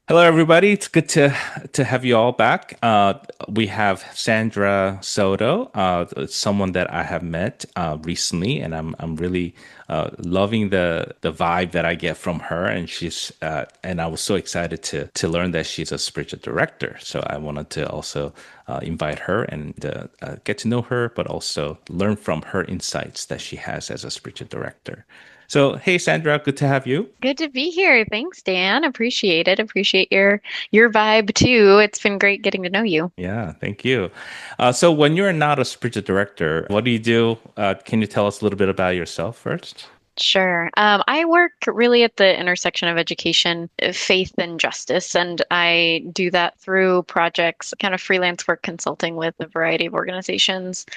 Hello, everybody. It's good to have you all back. We have Sandra Soto, someone that I have met recently, and I'm really loving the vibe that I get from her. And I was so excited to learn that she's a spiritual director. So I wanted to also invite her and get to know her, but also learn from her insights that she has as a spiritual director. So, hey, Sandra, good to have you. Good to be here. Thanks, Dan. Appreciate it. Appreciate your vibe too. It's been great getting to know you. Yeah, thank you. So when you're not a spiritual director, what do you do? Can you tell us a little bit about yourself first? Sure. I work really at the intersection of education, faith, and justice, and I do that through projects, kind of freelance work consulting with a variety of organizations.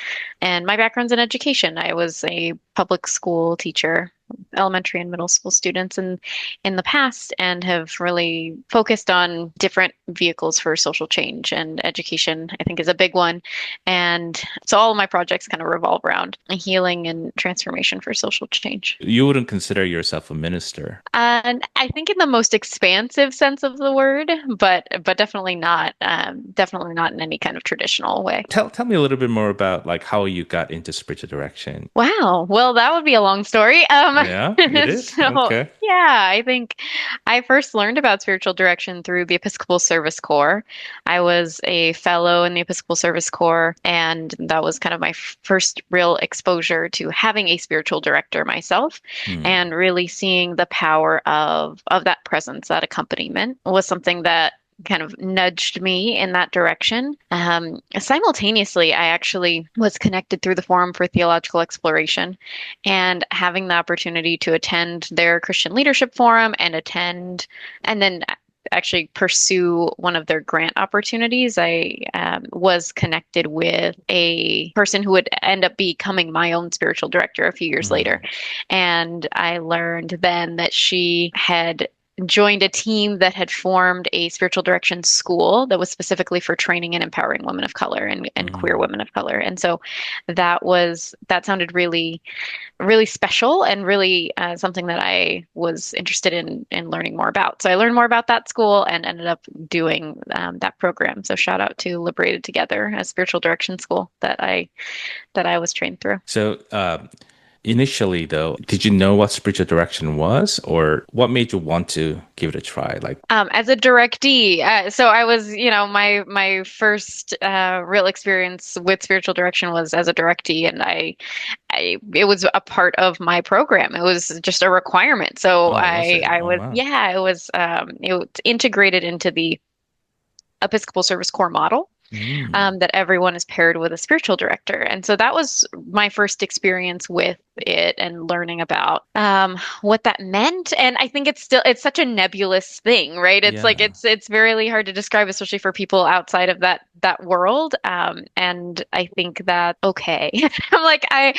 And my background's in education. I was a public school teacher, elementary and middle school students in the past, and have really focused on different vehicles for social change. And education, I think, is a big one. And so all of my projects kind of revolve around healing and transformation for social change. You wouldn't consider yourself a minister. And I think in the most expansive sense of the word, but definitely not in any kind of traditional way. Tell me a little bit more about like how you got into spiritual direction. Wow. Well, that would be a long story. Yeah, it is. So Okay. yeah, I think I first learned about spiritual direction through the Episcopal Service Corps. I was a fellow in the Episcopal Service Corps, and that was kind of my first real exposure to having a spiritual director myself, Hmm. and really seeing the power of that presence, that accompaniment was something that kind of nudged me in that direction. Simultaneously, I actually was connected through the Forum for Theological Exploration, and having the opportunity to attend their Christian Leadership Forum and then actually pursue one of their grant opportunities. I was connected with a person who would end up becoming my own spiritual director a few years later. Hmm. And I learned then that she had joined a team that had formed a spiritual direction school that was specifically for training and empowering women of color and queer Hmm. women of color. And so that sounded really, really special and really something that I was interested in learning more about. So I learned more about that school and ended up doing that program. So shout out to Liberated Together, a spiritual direction school that I was trained through. So, initially though, did you know what spiritual direction was, or what made you want to give it a try? Like, As a directee, so I was, my first real experience with spiritual direction was as a directee, and it was a part of my program. It was just a requirement. So oh, was it? I Oh, was, wow. yeah, it was integrated into the Episcopal Service Corps model, Hmm. that everyone is paired with a spiritual director. And so that was my first experience with it and learning about what that meant. And I think it's such a nebulous thing, right? It's like Yeah. it's really hard to describe, especially for people outside of that world. And I think that okay, I'm like I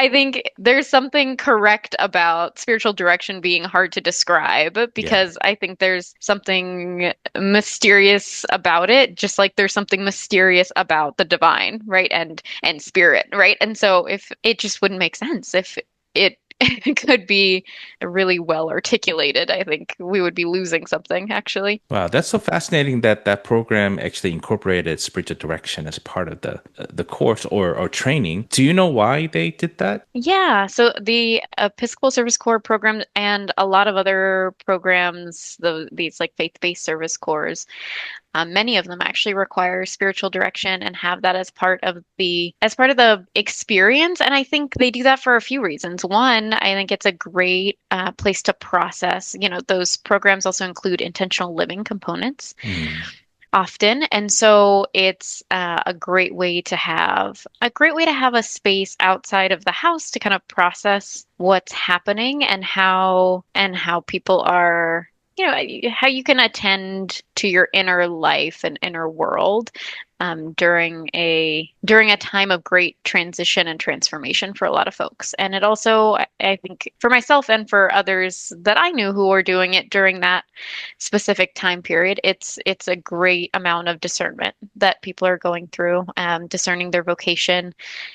think there's something correct about spiritual direction being hard to describe Yeah. because I think there's something mysterious about it, just like there's something mysterious about the divine, right? And spirit, right? And so if it just wouldn't make sense if it could be really well articulated, I think we would be losing something actually. Wow, that's so fascinating that that program actually incorporated spiritual direction as part of the course or training. Do you know why they did that? Yeah, so the Episcopal Service Corps program and a lot of other programs, these like faith-based service corps, many of them actually require spiritual direction and have that as part of the experience. And I think they do that for a few reasons. One, I think it's a great place to process. You know, those programs also include intentional living components Hmm. often, and so it's a great way to have a space outside of the house to kind of process what's happening and how people are, how you can attend to your inner life and inner world during a time of great transition and transformation for a lot of folks. And it also, I think, for myself and for others that I knew who were doing it during that specific time period, it's a great amount of discernment that people are going through, discerning their vocation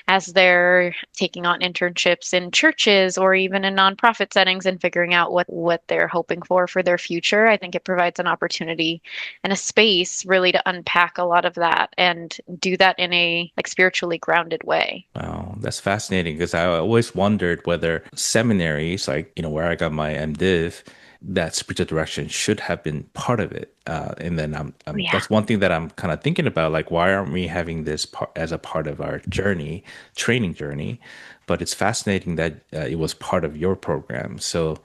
as they're taking on internships in churches or even in nonprofit settings and figuring out what they're hoping for their future. I think it provides an opportunity and a space really to unpack a lot of that and do that in a like spiritually grounded way. Wow, that's fascinating because I always wondered whether seminaries, like, where I got my MDiv, that spiritual direction should have been part of it. And then Yeah. that's one thing that I'm kind of thinking about, like, why aren't we having this part as a part of our journey, training journey? But it's fascinating that it was part of your program. So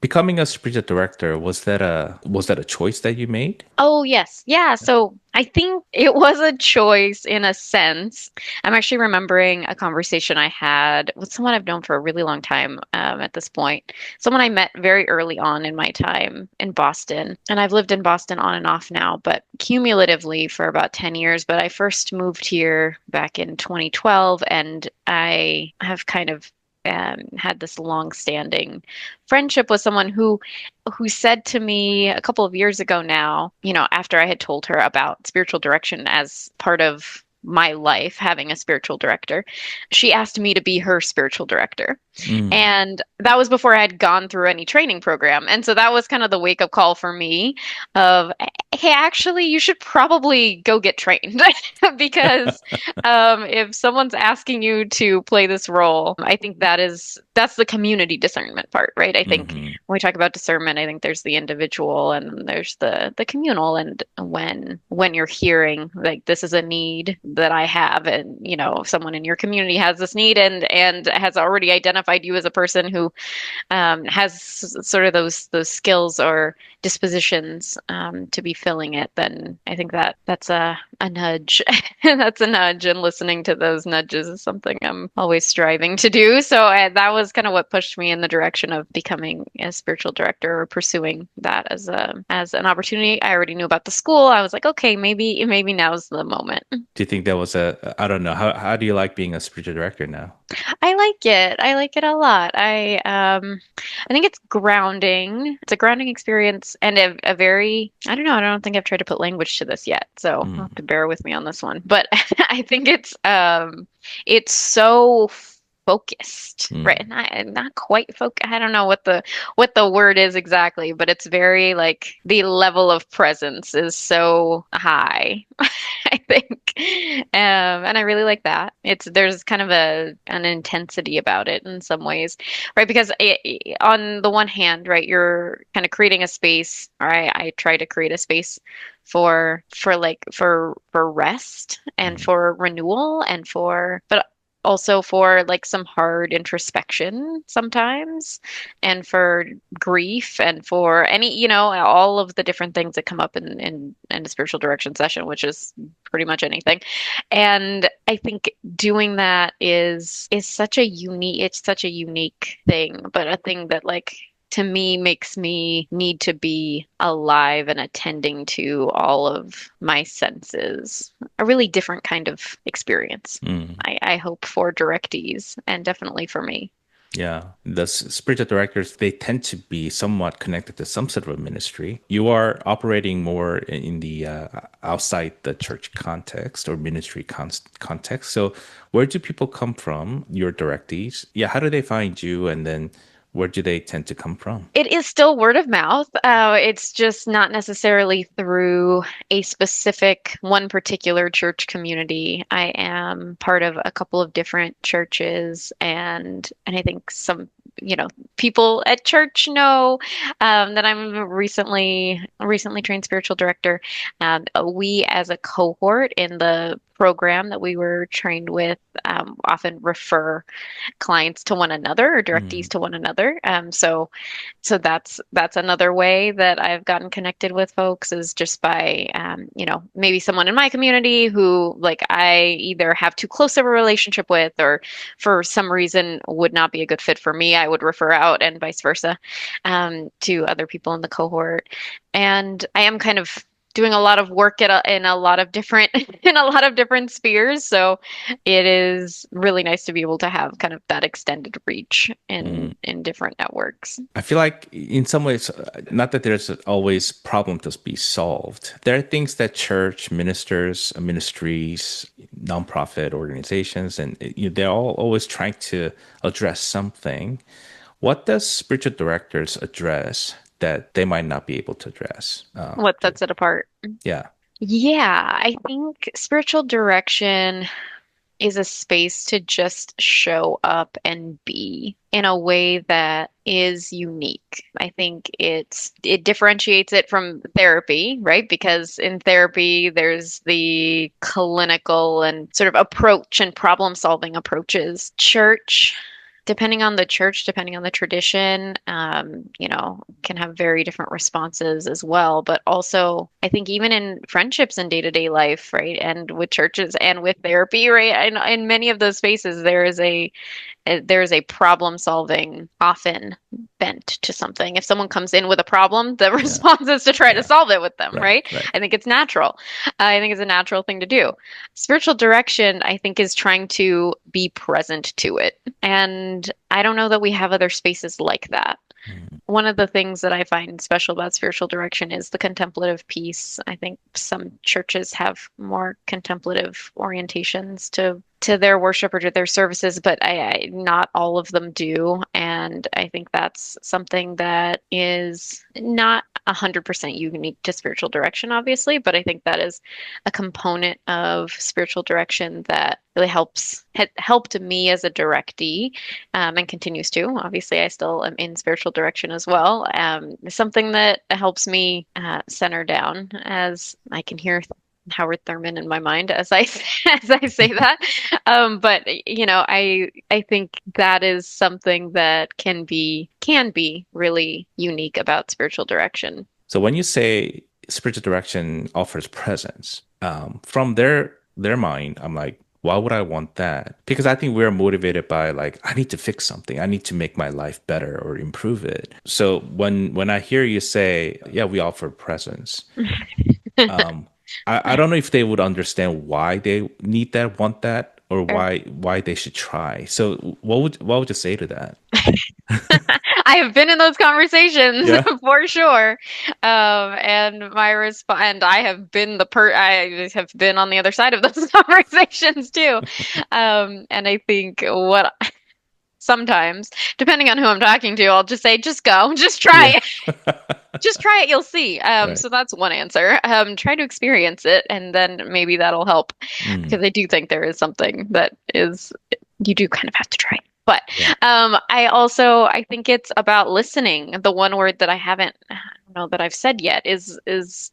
becoming a spiritual director, was that a choice that you made? Oh, yes. Yeah. So I think it was a choice in a sense. I'm actually remembering a conversation I had with someone I've known for a really long time at this point. Someone I met very early on in my time in Boston. And I've lived in Boston on and off now, but cumulatively for about 10 years. But I first moved here back in 2012, and I have kind of had this long-standing friendship with someone who said to me a couple of years ago now, after I had told her about spiritual direction as part of my life, having a spiritual director, she asked me to be her spiritual director. Mm. And that was before I had gone through any training program. And so that was kind of the wake up call for me of, hey, actually, you should probably go get trained because if someone's asking you to play this role, I think that's the community discernment part, right? I think Hmm. when we talk about discernment, I think there's the individual and then there's the communal. And when you're hearing like this is a need that I have, and someone in your community has this need and has already identified you as a person who has sort of those skills or dispositions to be filling it, then I think that's a nudge. That's a nudge, and listening to those nudges is something I'm always striving to do. So that was kind of what pushed me in the direction of becoming a spiritual director or pursuing that as an opportunity. I already knew about the school. I was like, okay, maybe now's the moment. Do you think that was I don't know, how do you like being a spiritual director now? I like it. I like it a lot. I think it's grounding. It's a grounding experience and a very, I don't know, I don't think I've tried to put language to this yet, so you'll have Mm. to bear with me on this one. But I think it's so focused, right? Mm. Not quite focused. I don't know what the word is exactly, but it's very like the level of presence is so high. I think. And I really like that. There's kind of an intensity about it in some ways, right? Because on the one hand, right, you're kind of creating a space, or I try to create a space for rest and Mm. for renewal and but also for like some hard introspection sometimes, and for grief and for any, all of the different things that come up in a spiritual direction session, which is pretty much anything. And I think doing that is such a unique thing, but a thing that like to me makes me need to be alive and attending to all of my senses. A really different kind of experience. Mm. I hope for directees and definitely for me. Yeah, the spiritual directors, they tend to be somewhat connected to some sort of a ministry. You are operating more in the outside the church context or ministry context. So, where do people come from, your directees? Yeah, how do they find you? And then where do they tend to come from? It is still word of mouth. It's just not necessarily through a specific one particular church community. I am part of a couple of different churches, and I think some, people at church know that I'm recently trained spiritual director. We, as a cohort in the program that we were trained with, often refer clients to one another or directees Mm. to one another. So that's another way that I've gotten connected with folks is just by maybe someone in my community who like I either have too close of a relationship with or for some reason would not be a good fit for me. I would refer out and vice versa to other people in the cohort. And I am kind of doing a lot of work in a lot of different in a lot of different spheres. So it is really nice to be able to have kind of that extended reach in different networks. I feel like in some ways, not that there's always problem to be solved. There are things that church ministers, ministries, nonprofit organizations, and they're all always trying to address something. What does spiritual directors address that they might not be able to address? What sets it apart? Yeah. Yeah, I think spiritual direction is a space to just show up and be in a way that is unique. I think it differentiates it from therapy, right? Because in therapy, there's the clinical and sort of approach and problem-solving approaches. Depending on the tradition, can have very different responses as well. But also, I think even in friendships and day-to-day life, right, and with churches and with therapy, right, and in many of those spaces, there is a problem solving often bent to something. If someone comes in with a problem, the Yeah. response is to try to Yeah. solve it with them, Right. right? Right. I think it's natural. I think it's a natural thing to do. Spiritual direction, I think, is trying to be present to it. And I don't know that we have other spaces like that. Mm. One of the things that I find special about spiritual direction is the contemplative piece. I think some churches have more contemplative orientations to their worship or to their services, but I not all of them do. And I think that's something that is not 100% unique to spiritual direction, obviously, but I think that is a component of spiritual direction that really helped me as a directee, and continues to. Obviously, I still am in spiritual direction as well. Something that helps me center down, as I can hear Howard Thurman in my mind as I as I say that. But I think that is something that can be really unique about spiritual direction. So when you say spiritual direction offers presence, from their mind, I'm like, why would I want that? Because I think we're motivated by like, I need to fix something. I need to make my life better or improve it. So when I hear you say, yeah, we offer presence, um, I don't know if they would understand why they need that, want that, or Sure. why they should try. So what would you say to that? I have been in those conversations Yeah. for sure. And my response, and I have been on the other side of those conversations too. And I think what sometimes, depending on who I'm talking to, I'll just say, just go, just try Yeah. it. Just try it, you'll see. Right. So that's one answer. Try to experience it, and then maybe that'll help. Mm, Because I do think there is something that is, you do kind of have to try. But yeah. I think it's about listening. The one word that I don't know that I've said yet is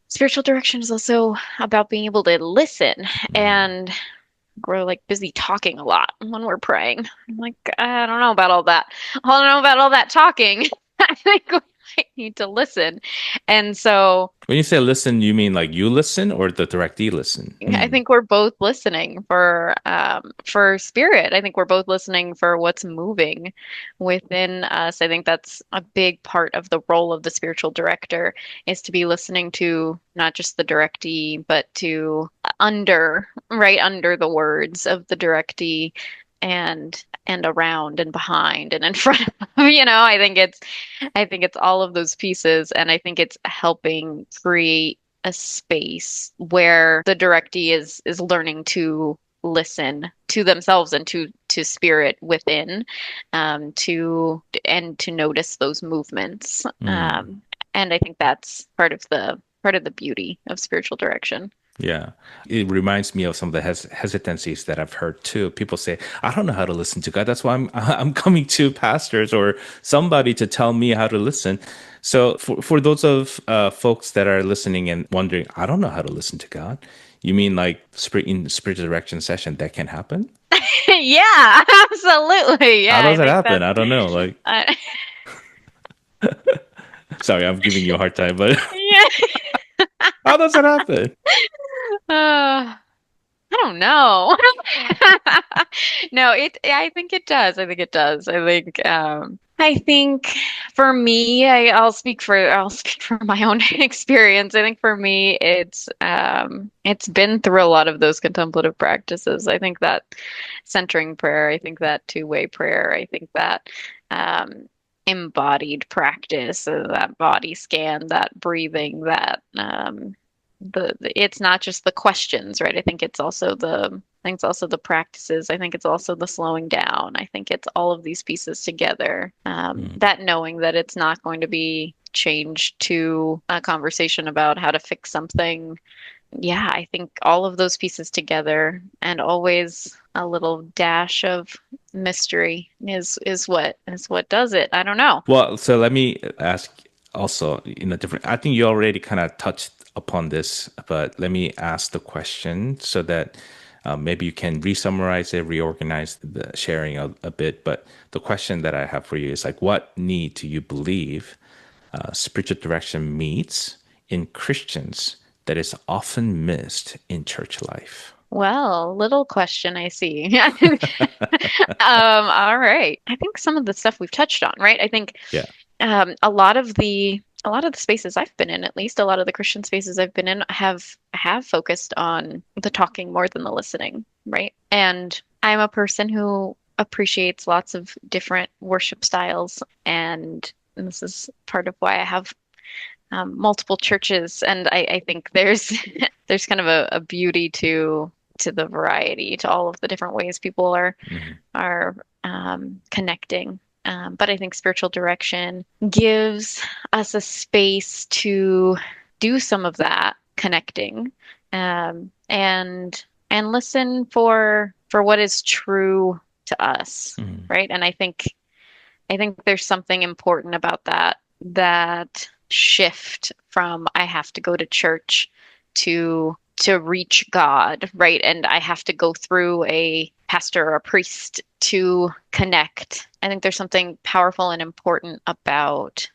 spiritual direction is also about being able to listen. Mm. And we're like busy talking a lot when we're praying. I'm like, I don't know about all that. I don't know about all that talking. I think we might need to listen. And so When you say listen, you mean like you listen or the directee listen? I Mm. think we're both listening for spirit. I think we're both listening for what's moving within us. I think that's a big part of the role of the spiritual director is to be listening to not just the directee, but to right under the words of the directee and around and behind and in front of them. I think it's all of those pieces, and I think it's helping create a space where the directee is learning to listen to themselves and to spirit within, to notice those movements. Mm. And I think that's part of the beauty of spiritual direction. Yeah. It reminds me of some of the hesitancies that I've heard too. People say, I don't know how to listen to God. That's why I'm I'm coming to pastors or somebody to tell me how to listen. So for those of folks that are listening and wondering, I don't know how to listen to God. You mean like in spiritual direction session that can happen? Yeah, absolutely. How Yeah, does I that think happen? that's I don't know. Like, uh, sorry, I'm giving you a hard time, but yeah. how does that happen? I don't know. No, I think it does. I think it does. I think I think for me, I'll speak for my own experience. I think for me, it's been through a lot of those contemplative practices. I think that centering prayer, I think that two-way prayer, I think that um, embodied practice, that body scan, that breathing, that it's not just the questions, right? I think it's also the practices. I think it's also the slowing down. I think it's all of these pieces together. Mm. That knowing that it's not going to be changed to a conversation about how to fix something. Yeah, I think all of those pieces together and always a little dash of mystery is what does it. I don't know. Well, so let me ask also in a different, I think you already kind of touched upon this, but let me ask the question so that maybe you can re-summarize it, reorganize the sharing a bit. But the question that I have for you is like, what need do you believe spiritual direction meets in Christians that is often missed in church life? Well, little question I see. All right. I think some of the stuff we've touched on, right? I think Yeah. a lot of the spaces I've been in, at least a lot of the Christian spaces I've been in, have focused on the talking more than the listening, right? And I'm a person who appreciates lots of different worship styles, and this is part of why I have multiple churches, and I think there's there's kind of a beauty to the variety, to all of the different ways people Mhm. are connecting. But I think spiritual direction gives us a space to do some of that connecting, and listen for what is true to us, Mhm. right? And I think there's something important about that shift from I have to go to church to reach God, right? And I have to go through a pastor or a priest to connect. I think there's something powerful and important about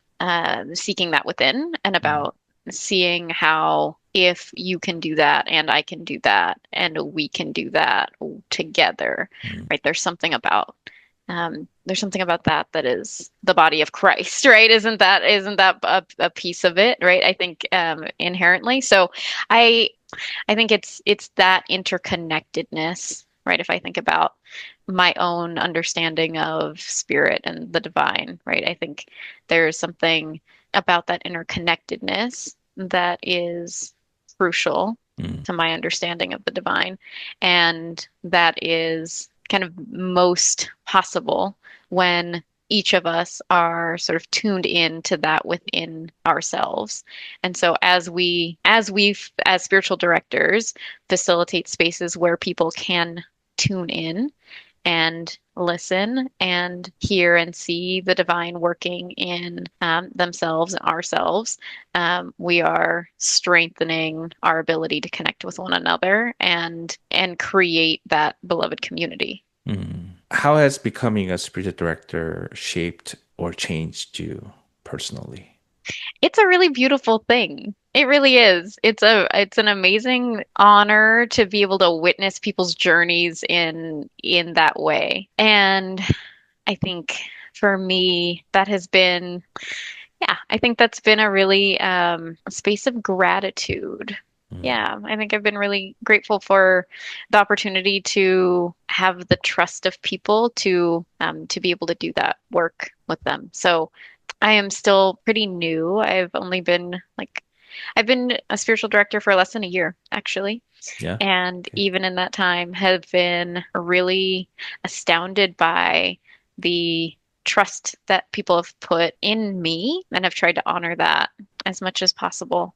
seeking that within and Mhm. about seeing how if you can do that and I can do that and we can do that together, Mhm. right? There's something about that that is the body of Christ, right? Isn't that a piece of it, right? I think inherently. So I I think it's that interconnectedness, right? If I think about my own understanding of spirit and the divine, right? I think there's something about that interconnectedness that is crucial Mhm. to my understanding of the divine, and that is kind of most possible when each of us are sort of tuned in to that within ourselves. And so as spiritual directors facilitate spaces where people can tune in and listen and hear and see the divine working in themselves and ourselves, we are strengthening our ability to connect with one another and create that beloved community. Mhm. How has becoming a spiritual director shaped or changed you personally? It's a really beautiful thing. It really is. It's an amazing honor to be able to witness people's journeys in that way. And I think for me, that has been, yeah, I think that's been a really a space of gratitude. Mhm. Yeah, I think I've been really grateful for the opportunity to have the trust of people to be able to do that work with them. So I am still pretty new. I've been a spiritual director for less than a year, actually. Yeah. And Okay. even in that time have been really astounded by the trust that people have put in me and have tried to honor that as much as possible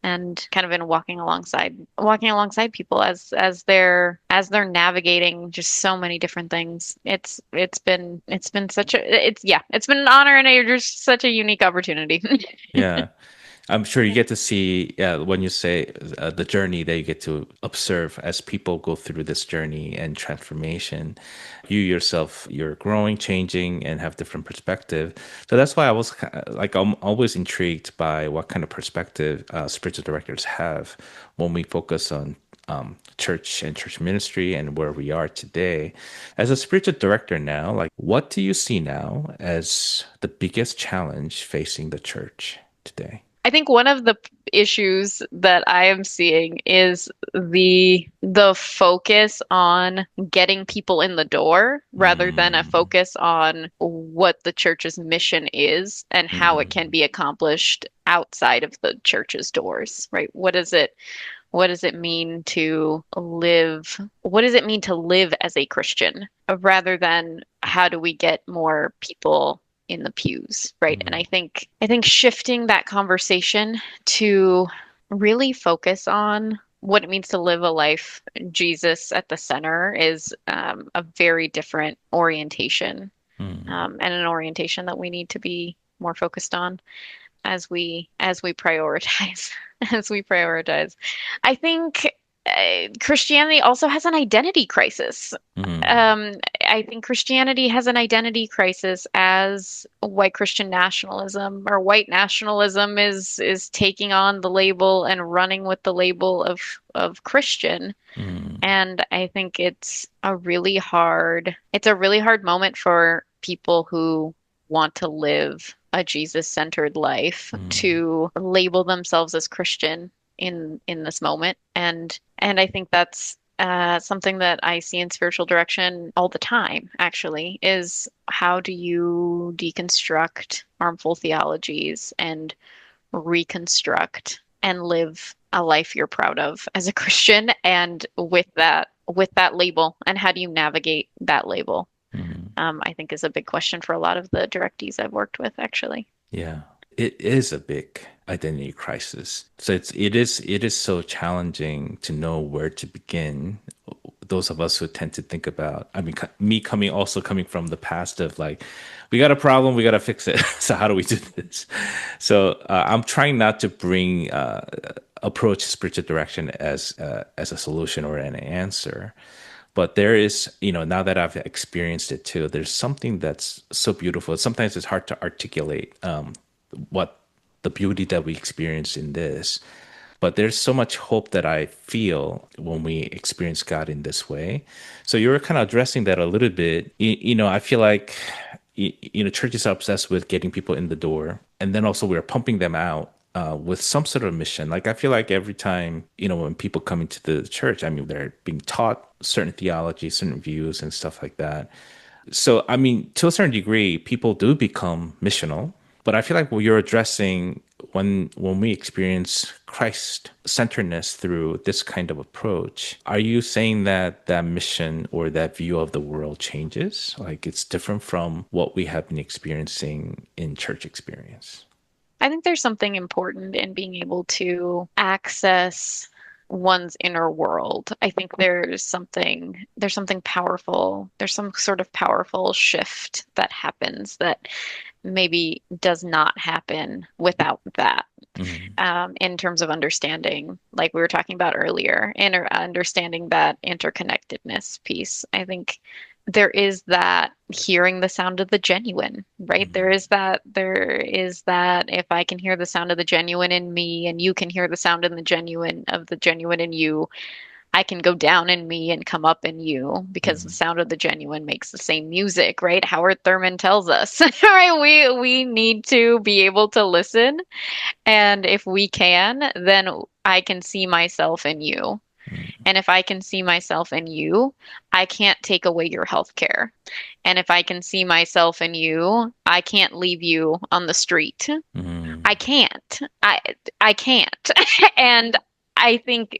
and kind of been walking alongside people as they're navigating just so many different things. It's been such a it's yeah, it's been an honor and just such a unique opportunity. Yeah. I'm sure you get to see, yeah, when you say the journey that you get to observe as people go through this journey and transformation. You yourself, you're growing, changing, and have different perspective. So that's why I was like, I'm always intrigued by what kind of perspective spiritual directors have when we focus on church and church ministry and where we are today. As a spiritual director now, like what do you see now as the biggest challenge facing the church today? I think one of the issues that I am seeing is the focus on getting people in the door rather than a Mm, focus on what the church's mission is and how it can mm, be accomplished outside of the church's doors, right? What does it mean to live? What does it mean to live as a Christian rather than how do we get more people in the pews, right? And mm, I think shifting that conversation to really focus on what it means to live a life Jesus at the center is a very different orientation, mm, and an orientation that we need to be more focused on as we prioritize as we prioritize. I think Christianity also has an identity crisis. mm, Um, I think Christianity has an identity crisis as white Christian nationalism or white nationalism is taking on the label and running with the label of Christian. mm, And I think it's a really hard moment for people who want to live a Jesus-centered life mm, to label themselves as Christian in this moment. And I think that's something that I see in spiritual direction all the time, actually, is how do you deconstruct harmful theologies and reconstruct and live a life you're proud of as a Christian and with that label and how do you navigate that label? mm. I think is a big question for a lot of the directees I've worked with actually. Yeah, it is a big identity crisis. So it is so challenging to know where to begin. Those of us who tend to think about, I mean, me coming from the past of like, we got a problem, we got to fix it. So how do we do this? So I'm trying not to bring approach spiritual direction as a solution or an answer. But there is, now that I've experienced it too, there's something that's so beautiful. Sometimes it's hard to articulate what the beauty that we experience in this. But there's so much hope that I feel when we experience God in this way. So you were kind of addressing that a little bit. I feel like, churches are obsessed with getting people in the door. And then also we're pumping them out with some sort of mission. Like I feel like every time, when people come into the church, I mean, they're being taught certain theology, certain views and stuff like that. So, I mean, to a certain degree, people do become missional, but I feel like what you're addressing when we experience Christ centeredness through this kind of approach, are you saying that that mission or that view of the world changes? Like it's different from what we have been experiencing in church experience? I think there's something important in being able to access one's inner world. I think there's something powerful. There's some sort of powerful shift that happens that maybe does not happen without that. Mm, In terms of understanding, like we were talking about earlier, understanding that interconnectedness piece. I think there is that hearing the sound of the genuine, right? mm, There is that if I can hear the sound of the genuine in me and you can hear the sound of the genuine in you, I can go down in me and come up in you because the mm, sound of the genuine makes the same music, right? Howard Thurman tells us, right? We need to be able to listen, and if we can, then I can see myself in you. mm, And if I can see myself in you, I can't take away your health care. And if I can see myself in you, I can't leave you on the street. I mm, can't. I can't. And I think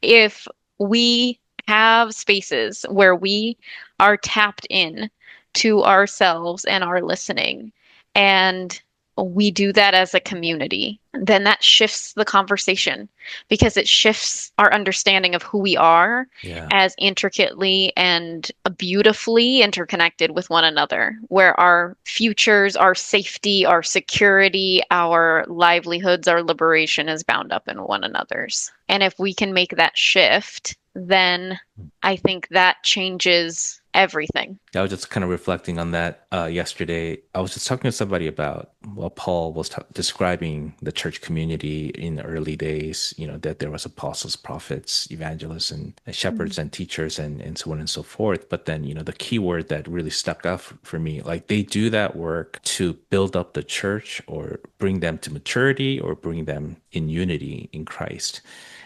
if we have spaces where we are tapped in to ourselves and our listening, and we do that as a community, then that shifts the conversation because it shifts our understanding of who we are yeah. as intricately and beautifully interconnected with one another, where our futures, our safety, our security, our livelihoods, our liberation is bound up in one another's. And if we can make that shift, then I think that changes everything. I was just kind of reflecting on that yesterday. I was just talking to somebody about, well, Paul was describing the church community in the early days, that there was apostles, prophets, evangelists, and shepherds and teachers and so on and so forth. But then, the key word that really stuck out for me, like they do that work to build up the church or bring them to maturity or bring them in unity in Christ.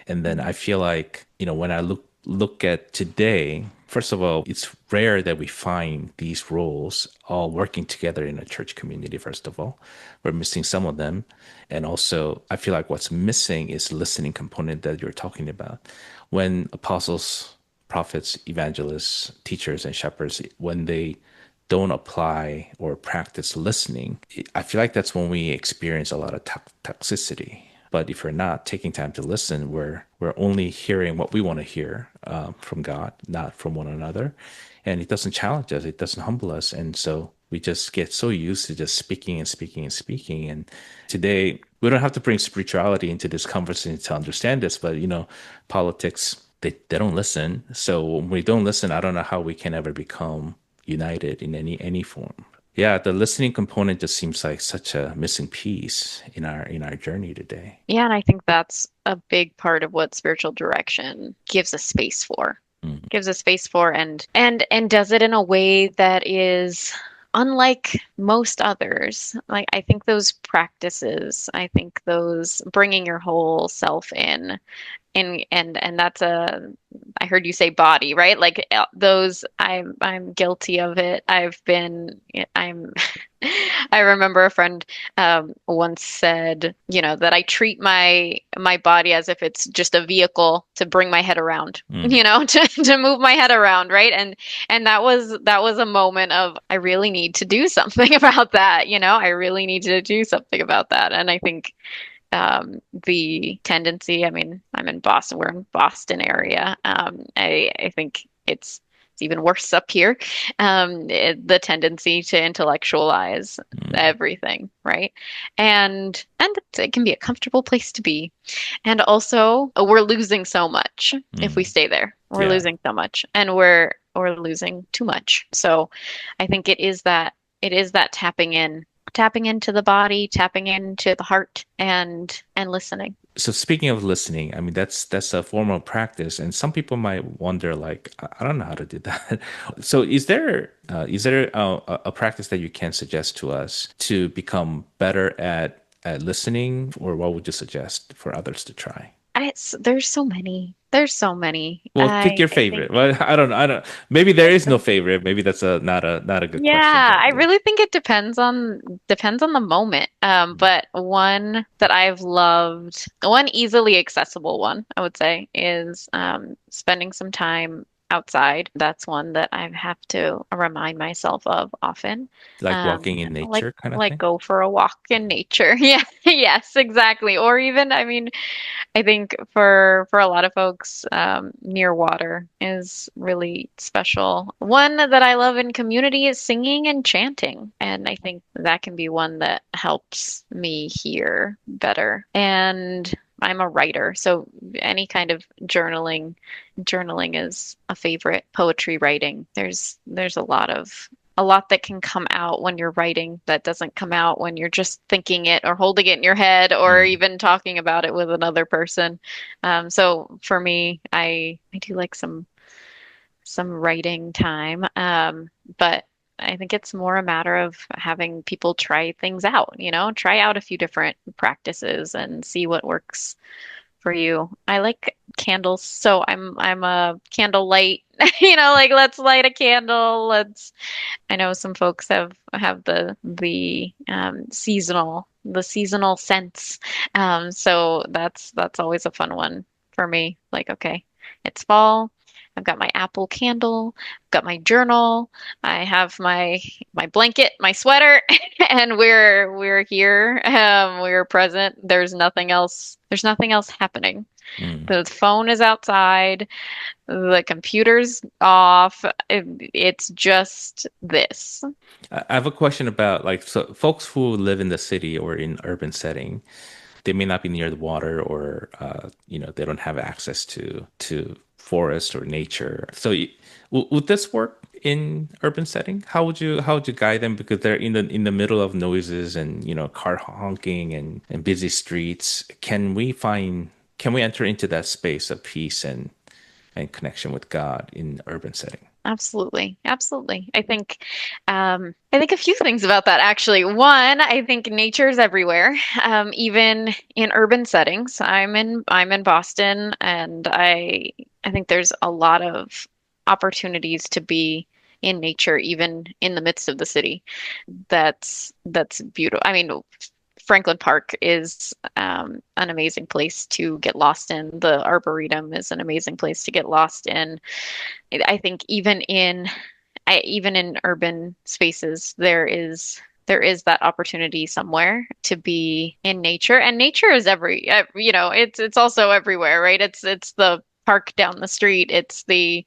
And then I feel like, when I look at today, first of all, it's rare that we find these roles all working together in a church community, first of all. We're missing some of them. And also, I feel like what's missing is the listening component that you're talking about. When apostles, prophets, evangelists, teachers, and shepherds, when they don't apply or practice listening, I feel like that's when we experience a lot of toxicity. But if we're not taking time to listen, we're only hearing what we want to hear from God, not from one another, and it doesn't challenge us, it doesn't humble us, and so we just get so used to just speaking and speaking and speaking. And today, we don't have to bring spirituality into this conversation to understand this, but politics they don't listen. So when we don't listen, I don't know how we can ever become united in any form. Yeah, the listening component just seems like such a missing piece in our journey today. Yeah, and I think that's a big part of what spiritual direction gives us space for. Mm, Gives us space for and does it in a way that is unlike most others. Like I think those practices, I think those bringing your whole self in and that's a I heard you say body, right? Like those I'm guilty of it. I'm I remember a friend once said, that I treat my body as if it's just a vehicle to bring my head around, mm, to move my head around, right? And that was a moment of I really need to do something about that, I really need to do something about that. And I think the tendency, I mean, I'm in Boston, we're in Boston area. I think it's even worse up here. The tendency to intellectualize mm, everything, right? And it can be a comfortable place to be. And also, we're losing so much if we mm. stay there. We're Yeah. losing so much, and we're losing too much. So, I think it is that tapping into the body, tapping into the heart, and listening. So speaking of listening, I mean that's a formal practice, and some people might wonder, like, I don't know how to do that. So is there a practice that you can suggest to us to become better at listening, or what would you suggest for others to try? There's so many. There's so many. Well, pick I your I think favorite. Well, I don't know. I don't. Maybe there there's is no so favorite. Maybe that's not a good question. Yeah, But I yeah. really think it depends on the moment. But one that I've loved, one easily accessible one, I would say, is spending some time outside. That's one that I have to remind myself of often. Like walking in Like nature kind of like thing. go for a walk in nature. Yeah, yes, exactly. Or even, I mean, I think for a lot of folks, near water is really special. One that I love in community is singing and chanting, and I think that can be one that helps me hear better. And I'm a writer, so any kind of journaling is a favorite. Poetry writing. There's a lot that can come out when you're writing that doesn't come out when you're just thinking it or holding it in your head or Mm. even talking about it with another person. So for me, I do like some writing time, but I think it's more a matter of having people try things out, try out a few different practices and see what works for you. I like candles, so I'm a candlelight, like let's light a candle. I know some folks have the seasonal scents. So that's always a fun one for me. Like, okay, it's fall. I've got my apple candle, I've got my journal, I have my blanket, my sweater, and we're here. We're present. There's nothing else happening. Mm. The phone is outside. The computer's off. It's just this. I have a question about, like, so folks who live in the city or in urban setting, they may not be near the water, or they don't have access to forest or nature. So would this work in urban setting? How would you guide them because they're in the middle of noises and car honking and busy streets? Can we enter into that space of peace and connection with God in urban setting? Absolutely. Absolutely. I think a few things about that actually. One, I think nature is everywhere, even in urban settings. I'm in Boston, and I think there's a lot of opportunities to be in nature, even in the midst of the city. That's beautiful. I mean, Franklin Park is an amazing place to get lost in. The Arboretum is an amazing place to get lost in. I think even in urban spaces, there is that opportunity somewhere to be in nature, and nature is it's also everywhere, right? It's the park down the street, it's the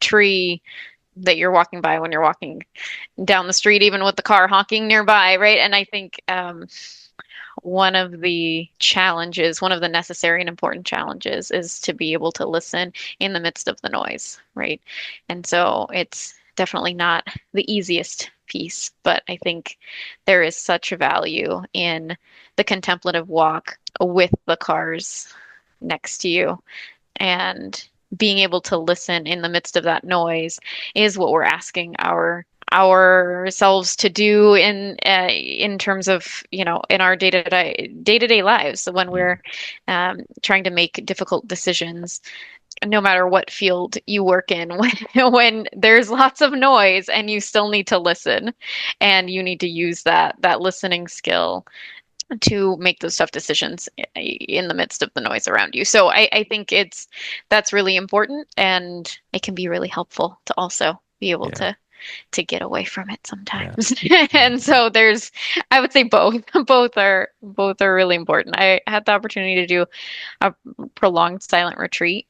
tree that you're walking by when you're walking down the street, even with the car honking nearby, right? And I think one of the necessary and important challenges is to be able to listen in the midst of the noise, right? And so it's definitely not the easiest piece, but I think there is such a value in the contemplative walk with the cars next to you, and being able to listen in the midst of that noise is what we're asking ourselves to do in terms of in our day-to-day lives. So when Mm. we're trying to make difficult decisions, no matter what field you work in, when there's lots of noise and you still need to listen, and you need to use that listening skill to make those tough decisions in the midst of the noise around you. So I think that's really important, and it can be really helpful to also be able Yeah. to get away from it Yeah. sometimes. And so I would say both. Both are really important. I had the opportunity to do a prolonged silent retreat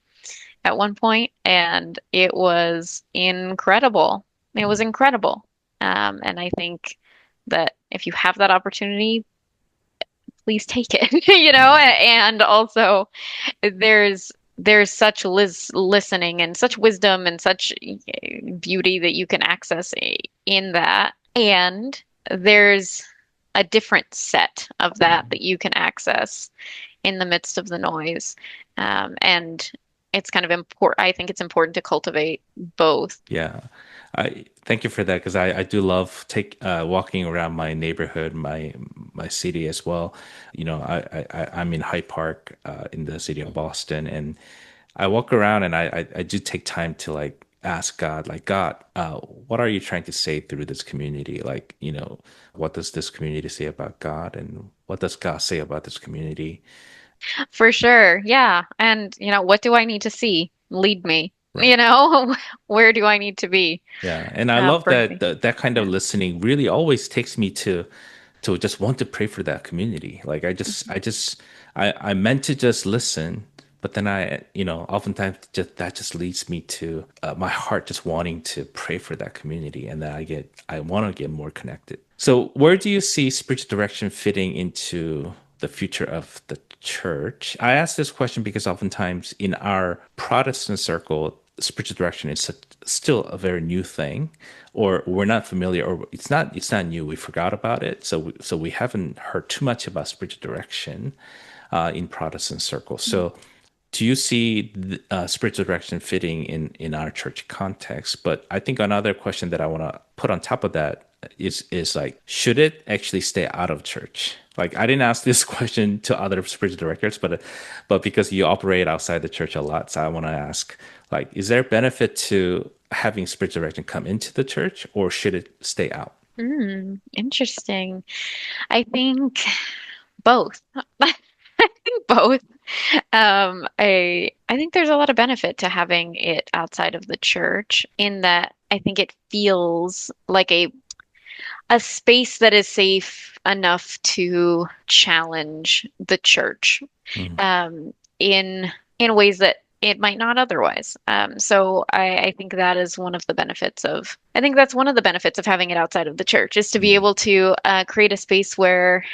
at one point, and it was incredible. It was Mm. incredible. And I think that if you have that opportunity, please take it, and also there's such listening and such wisdom and such beauty that you can access in that. And there's a different set of that you can access in the midst of the noise. And it's kind of important. I think it's important to cultivate both. Yeah. I thank you for that because I do love take walking around my neighborhood, my city as well. I'm in Hyde Park in the city of Boston, and I walk around and I do take time to like ask God, like God, what are you trying to say through this community? Like, what does this community say about God, and what does God say about this community? For sure. Yeah. And, what do I need to see? Lead me. Right. Where do I need to be? Yeah, and I love Bring that me. that kind of Yeah. listening really always takes me to just want to pray for that community. Like I meant to just listen, but then oftentimes just leads me to my heart just wanting to pray for that community, and then I want to get more connected. So where do you see spiritual direction fitting into the future of the church? I ask this question because oftentimes in our Protestant circle, spiritual direction is still a very new thing, or we're not familiar, or it's not new. We forgot about it, so we haven't heard too much about spiritual direction in Protestant circles. So do you see spiritual direction fitting in our church context? But I think another question that I want to put on top of that is like, should it actually stay out of church? Like, I didn't ask this question to other spiritual directors, but because you operate outside the church a lot, so I want to ask, like, is there benefit to having spiritual direction come into the church, or should it stay out? Interesting. I think both. I think both. I think there's a lot of benefit to having it outside of the church, in that I think it feels like a space that is safe enough to challenge the church, Mm. um, in ways that it might not otherwise. So I think that is one of the benefits of. I think that's one of the benefits of having it outside of the church, is to be Mm. able to create a space where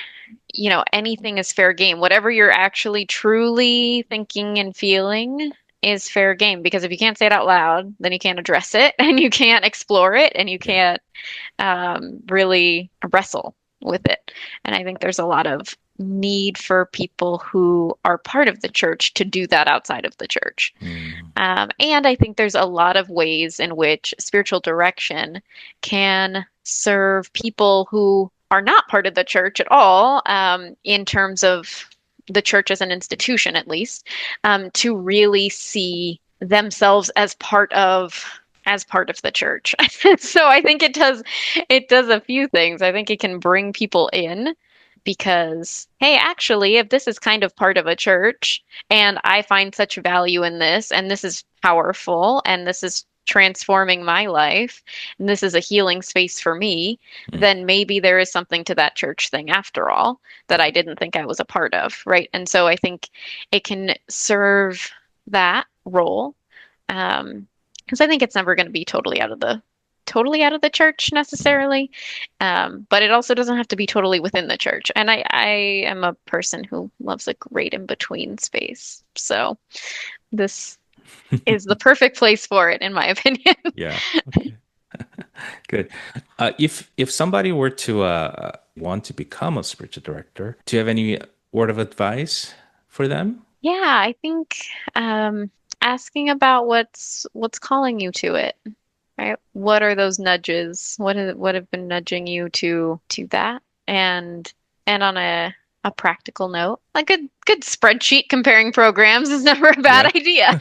anything is fair game. Whatever you're actually truly thinking and feeling is fair game because if you can't say it out loud, then you can't address it and you can't explore it and you Yeah. can't really wrestle with it. And I think there's a lot of need for people who are part of the church to do that outside of the church. Mm. And I think there's a lot of ways in which spiritual direction can serve people who are not part of the church at all, in terms of the church as an institution, at least, to really see themselves as part of the church. So I think it does a few things. I think it can bring people in because, hey, actually, if this is kind of part of a church and I find such value in this and this is powerful and this is transforming my life and this is a healing space for me, Mm. then maybe there is something to that church thing after all that I didn't think I was a part of, right? And so I think it can serve that role. Because I think it's never going to be totally out of the church necessarily. But it also doesn't have to be totally within the church. And I am a person who loves a great in between space. So this is the perfect place for it, in my opinion. Yeah. Okay. Good. If somebody were to want to become a spiritual director, do you have any word of advice for them? Yeah, I think um, asking about what's calling you to it, right? What are those nudges? What have been nudging you to that? And on a practical note, a good spreadsheet comparing programs is never a bad Yeah. idea.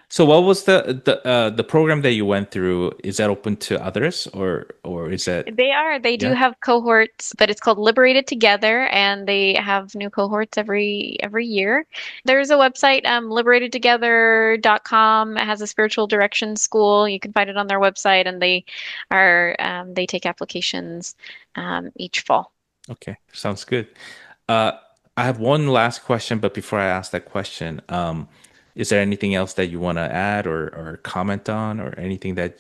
So what was the program that you went through? Is that open to others or is that They do yeah? have cohorts, but it's called Liberated Together, and they have new cohorts every year. There's a website, liberatedtogether.com. It has a spiritual direction school. You can find it on their website, and they take applications each fall. Okay, sounds good. Uh, I have one last question, but before I ask that question, is there anything else that you want to add or comment on, or anything that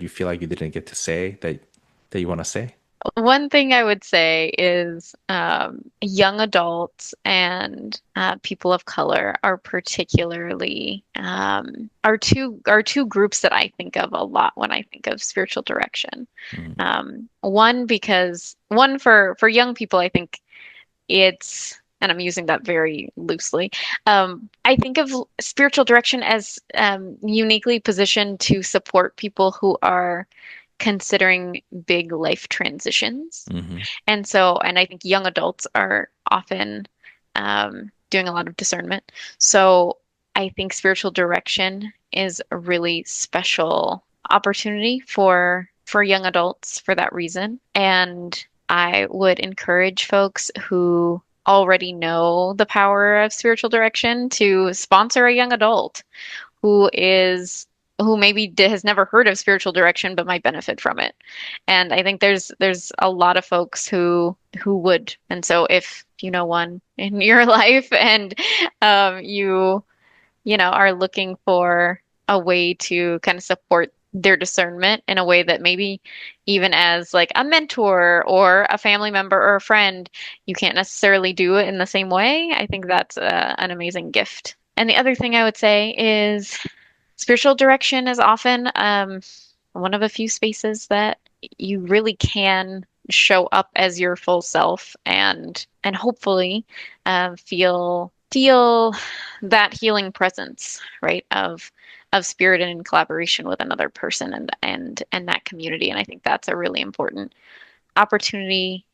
you feel like you didn't get to say that you want to say? One thing I would say is young adults and people of color are particularly are two groups that I think of a lot when I think of spiritual direction. Mm, One for young people, I think it's and I'm using that very loosely. I think of spiritual direction as uniquely positioned to support people who are considering big life transitions. hmm And I think young adults are often doing a lot of discernment. So I think spiritual direction is a really special opportunity for young adults for that reason. And I would encourage folks who already know the power of spiritual direction to sponsor a young adult who is who maybe has never heard of spiritual direction but might benefit from it. And I think there's a lot of folks who would. And so if you know one in your life and you are looking for a way to kind of support their discernment in a way that maybe even as like a mentor or a family member or a friend, you can't necessarily do it in the same way. I think that's an amazing gift. And the other thing I would say is spiritual direction is often one of a few spaces that you really can show up as your full self and hopefully feel that healing presence, right, of spirit and in collaboration with another person and that community. And I think that's a really important opportunity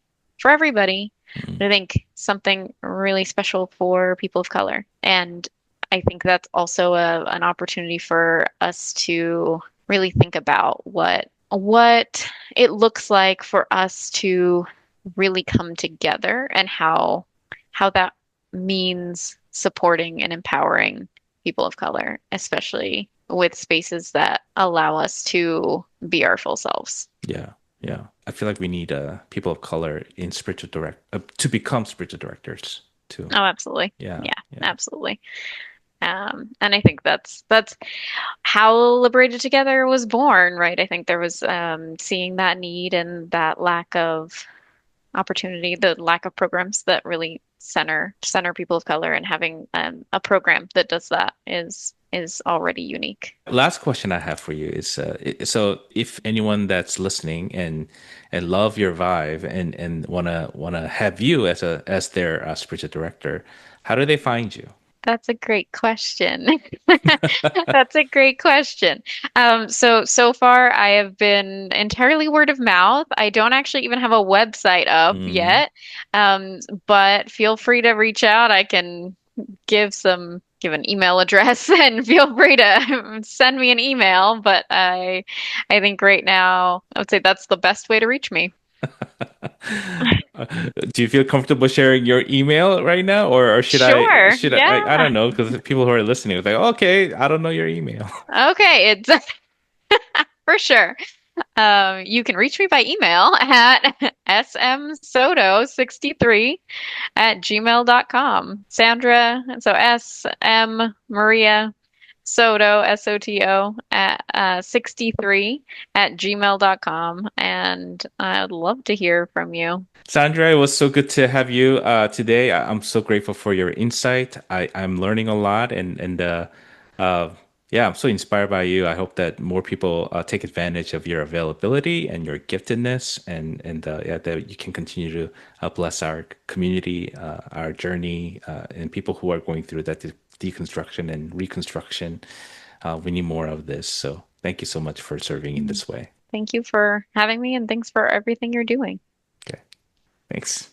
for everybody. mm, But I think something really special for people of color. And I think that's also an opportunity for us to really think about what it looks like for us to really come together and how that means supporting and empowering people of color, especially with spaces that allow us to be our full selves. yeah, yeah. I feel like we need people of color in to become spiritual directors too. Oh, absolutely. Yeah, Yeah, yeah. absolutely. And I think that's how Liberated Together was born, right? I think there was seeing that need and that lack opportunity, the lack of programs that really center people of color, and having a program that does that is already unique. Last question I have for you is so if anyone that's listening and love your vibe and wanna have you as a as their spiritual director, how do they find you? That's a great question. That's a great question. So far I have been entirely word of mouth. I don't actually even have a website up Mm. yet. But feel free to reach out. I can give an email address and feel free to send me an email. But I think right now I would say that's the best way to reach me. Do you feel comfortable sharing your email right now, or Sure. should I Yeah. don't know because people who are listening are like, okay, I don't know your email. Okay. It's for sure. You can reach me by email at smsoto63 at gmail.com. Sandra, so S-M Maria Soto, S-O-T-O, at 63 at gmail.com. And I'd love to hear from you. Sandra, it was so good to have you today. I'm so grateful for your insight. I'm learning a lot, uh, yeah, I'm so inspired by you. I hope that more people take advantage of your availability and your giftedness, and yeah, that you can continue to bless our community, our journey, and people who are going through that deconstruction and reconstruction. We need more of this. So thank you so much for serving in this way. Thank you for having me, and thanks for everything you're doing. Okay, thanks.